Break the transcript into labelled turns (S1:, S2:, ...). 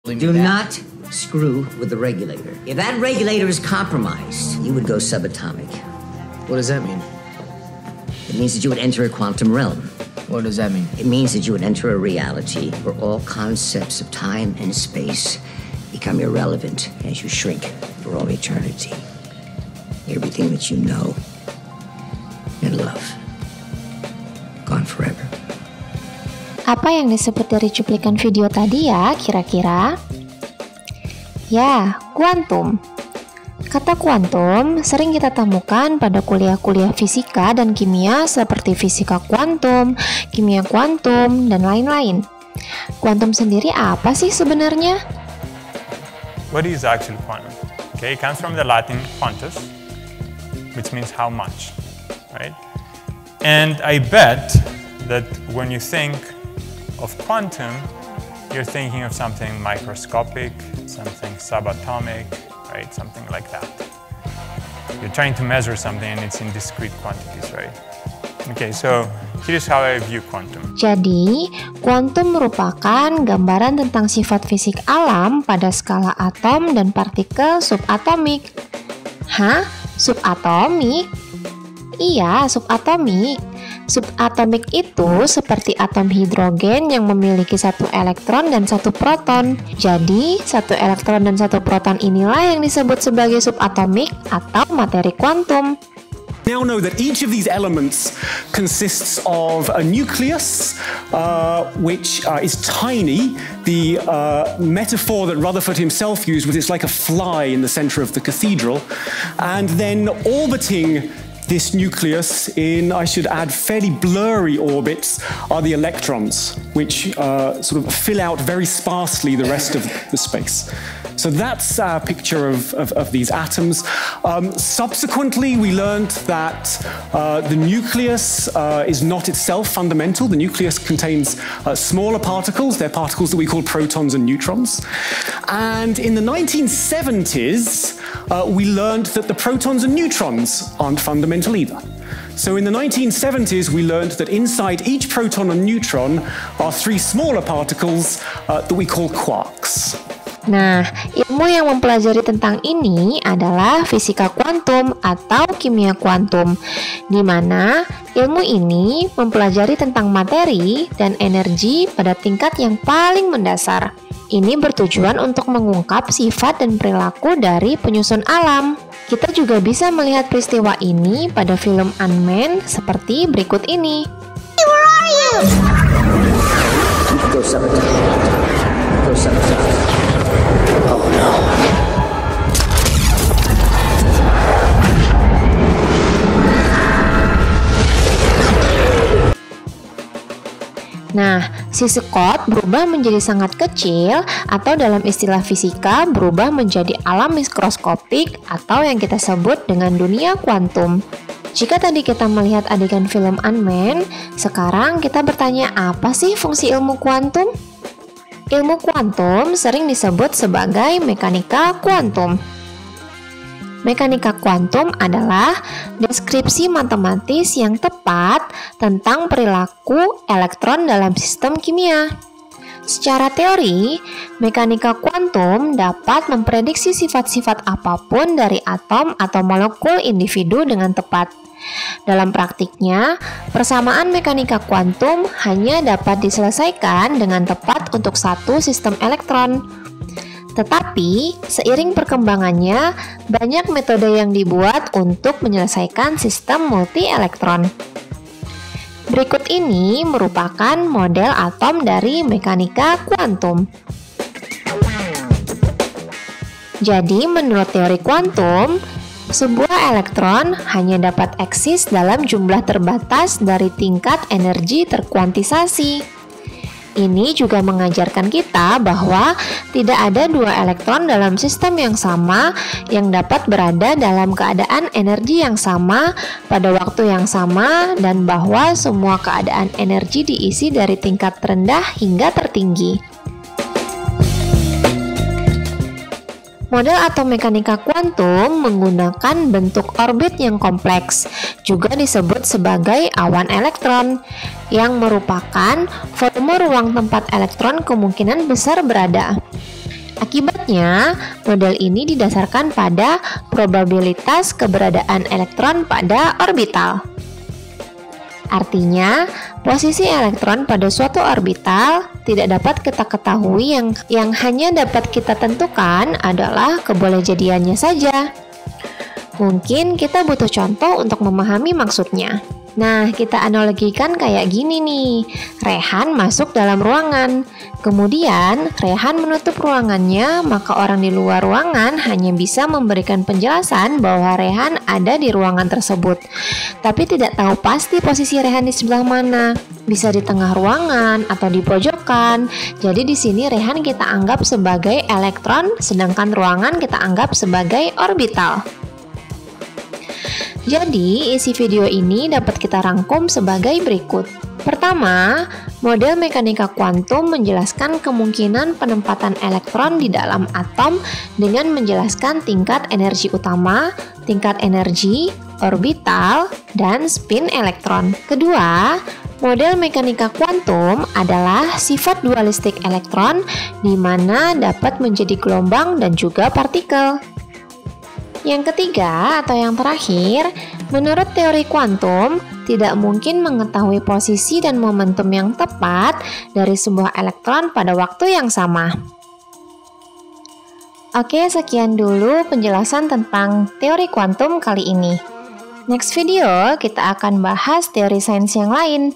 S1: Do not screw with the regulator. If that regulator is compromised, you would go subatomic.
S2: What does that mean?
S1: It means that you would enter a quantum realm.
S2: What does that mean?
S1: It means that you would enter a reality where all concepts of time and space become irrelevant as you shrink for all eternity. Everything that you know and love, gone forever.
S3: Apa yang disebut dari cuplikan video tadi ya, kira-kira? Ya, kuantum. Kata kuantum sering kita temukan pada kuliah-kuliah fisika dan kimia seperti fisika kuantum, kimia kuantum, dan lain-lain. Kuantum sendiri apa sih sebenarnya?
S4: What is actually quantum? Okay, it comes from the Latin quantus, which means how much, right? And I bet that when you think of quantum, you're thinking of something microscopic, something subatomic, right? Something like that. You're trying to measure something and it's in discrete quantities, right? Okay, so here's how I view quantum.
S3: Jadi, kuantum merupakan gambaran tentang sifat fisik alam pada skala atom dan partikel subatomik. Hah? Subatomik? Iya, subatomik. Subatomik itu seperti atom hidrogen yang memiliki satu elektron dan satu proton. Jadi, satu elektron dan satu proton inilah yang disebut sebagai subatomik atau materi kuantum.
S5: Now know that each of these elements consists of a nucleus, which is tiny. The metaphor that Rutherford himself used was it's like a fly in the center of the cathedral. And then orbiting this nucleus in, I should add, fairly blurry orbits are the electrons, which sort of fill out very sparsely the rest of the space. So that's a picture of these atoms. Subsequently, we learned that the nucleus is not itself fundamental. The nucleus contains smaller particles. They're particles that we call protons and neutrons. And in the 1970s, we learned that the protons and neutrons aren't fundamental either. So in the 1970s, we learned that inside each proton and neutron are three smaller particles that we call quarks.
S3: Nah, ilmu yang mempelajari tentang ini adalah fisika kuantum atau kimia kuantum, di mana ilmu ini mempelajari tentang materi dan energi pada tingkat yang paling mendasar. Ini bertujuan untuk mengungkap sifat dan perilaku dari penyusun alam. Kita juga bisa melihat peristiwa ini pada film Ant-Man seperti berikut ini.
S1: Where are you? Go subatomic. Go subatomic. Oh no.
S3: Nah, si Scott berubah menjadi sangat kecil atau dalam istilah fisika berubah menjadi alam mikroskopik atau yang kita sebut dengan dunia kuantum. Jika tadi kita melihat adegan film Ant-Man, sekarang kita bertanya apa sih fungsi ilmu kuantum? Ilmu kuantum sering disebut sebagai mekanika kuantum. Mekanika kuantum adalah deskripsi matematis yang tepat tentang perilaku elektron dalam sistem kimia. Secara teori, mekanika kuantum dapat memprediksi sifat-sifat apapun dari atom atau molekul individu dengan tepat. Dalam praktiknya, persamaan mekanika kuantum hanya dapat diselesaikan dengan tepat untuk satu sistem elektron. Tetapi, seiring perkembangannya, banyak metode yang dibuat untuk menyelesaikan sistem multi-elektron. Berikut ini merupakan model atom dari mekanika kuantum. Jadi, menurut teori kuantum, sebuah elektron hanya dapat eksis dalam jumlah terbatas dari tingkat energi terkuantisasi. Ini juga mengajarkan kita bahwa tidak ada dua elektron dalam sistem yang sama yang dapat berada dalam keadaan energi yang sama pada waktu yang sama dan bahwa semua keadaan energi diisi dari tingkat terendah hingga tertinggi. Model atom mekanika kuantum menggunakan bentuk orbit yang kompleks, juga disebut sebagai awan elektron, yang merupakan volume ruang tempat elektron kemungkinan besar berada. Akibatnya, model ini didasarkan pada probabilitas keberadaan elektron pada orbital. Artinya, posisi elektron pada suatu orbital tidak dapat kita ketahui, yang hanya dapat kita tentukan adalah kebolehjadiannya saja. Mungkin kita butuh contoh untuk memahami maksudnya. Nah, kita analogikan kayak gini nih. Rehan masuk dalam ruangan. Kemudian, Rehan menutup ruangannya, maka orang di luar ruangan hanya bisa memberikan penjelasan bahwa Rehan ada di ruangan tersebut. Tapi tidak tahu pasti posisi Rehan di sebelah mana. Bisa di tengah ruangan atau di pojokan. Jadi di sini Rehan kita anggap sebagai elektron, sedangkan ruangan kita anggap sebagai orbital. Jadi, isi video ini dapat kita rangkum sebagai berikut. Pertama, model mekanika kuantum menjelaskan kemungkinan penempatan elektron di dalam atom dengan menjelaskan tingkat energi utama, tingkat energi, orbital, dan spin elektron. Kedua, model mekanika kuantum adalah sifat dualistik elektron di mana dapat menjadi gelombang dan juga partikel. Yang ketiga atau yang terakhir, menurut teori kuantum, tidak mungkin mengetahui posisi dan momentum yang tepat dari sebuah elektron pada waktu yang sama. Oke, sekian dulu penjelasan tentang teori kuantum kali ini. Next video, kita akan bahas teori sains yang lain.